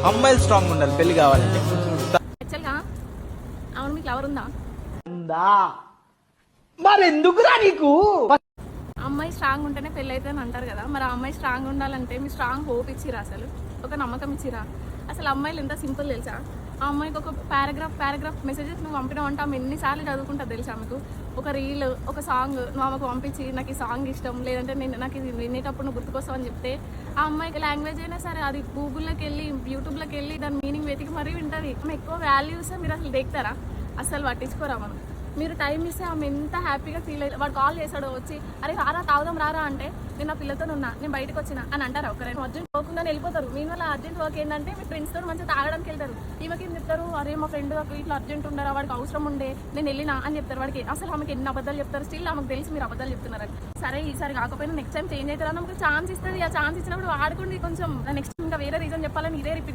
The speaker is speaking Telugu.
అమ్మాయిలు స్ట్రాంగ్ ఉండాలి పెళ్లి కావాలంటే. యాక్చువల్గా అవును, మీకు లవర్ ఉందా? మరి ఎందుకురా నీకు? అమ్మాయి స్ట్రాంగ్ ఉంటేనే పెళ్ళి అయితే అని అంటారు కదా, మరి ఆ అమ్మాయి స్ట్రాంగ్ ఉండాలంటే మీ స్ట్రాంగ్ హోప్ ఇచ్చిరా, అసలు ఒక నమ్మకం ఇచ్చిరా? అసలు అమ్మాయిలు ఎంత సింపుల్ తెలుసా? ఆ అమ్మాయికి ఒక పారాగ్రాఫ్ మెసేజెస్ నువ్వు పంపినావు ఆమె ఎన్నిసార్లు చదువుకుంటుంది తెలుసా? మీకు ఒక రీల్, ఒక సాంగ్ నువ్వు ఆమెకు పంపించి నాకు ఈ సాంగ్ ఇష్టం, లేదంటే నాకు ఇది వినేటప్పుడు నువ్వు గుర్తుకొస్తావు అని చెప్తే ఆ అమ్మాయికి లాంగ్వేజ్ అయినా సరే అది గూగుల్లోకి వెళ్ళి యూట్యూబ్లోకి వెళ్ళి దాని మీనింగ్ వెతికి మరీ వింటుంది. ఆమె ఎక్కువ వాల్యూస్ మీరు అసలు দেখతారా? అసలు పట్టించుకోరా మనం. మీరు టైం ఇస్తే ఆమె ఎంత హ్యాపీగా ఫీల్ అయ్యి వాడు కాల్ చేశాడు వచ్చి, అరే రారా తాగుదాం రారా అంటే, నేను నా పిల్లతో ఉన్నా, నేను బయటకు వచ్చినా అని అంటారు. ఒకరైనా అర్జెంట్ పోకుండా వెళ్ళిపోతారు. మీన్ వల్ల అర్జెంట్ వర్క్ ఏంటంటే మీ ఫ్రెండ్స్తో మంచిగా తాగడానికి వెళ్తారు. ఈమెకి ఏం చెప్తారు, అరే మా ఫ్రెండ్ ఇట్లా అర్జెంట్ ఉండరా, వాడికి అవసరం ఉండే నేను వెళ్ళినా అని చెప్తారు. వాడికి అసలు ఆమెకి ఎన్ని అబద్ధాలు చెప్తారు. స్టిల్ ఆమెకు తెలిసి మీరు అబద్ధాలు చెప్తున్నారని. సరే ఈసారి కాకపోయినా నెక్స్ట్ టైం చేంజ్ అవుతారని ఆమెకు ఛాన్స్ ఇస్తుంది. ఆ ఛాన్స్ ఇచ్చినప్పుడు వాడుకోండి కొంచెం. నెక్స్ట్ ఇంకా వేరే రీజన్ చెప్పాలని ఇదే రిపీట్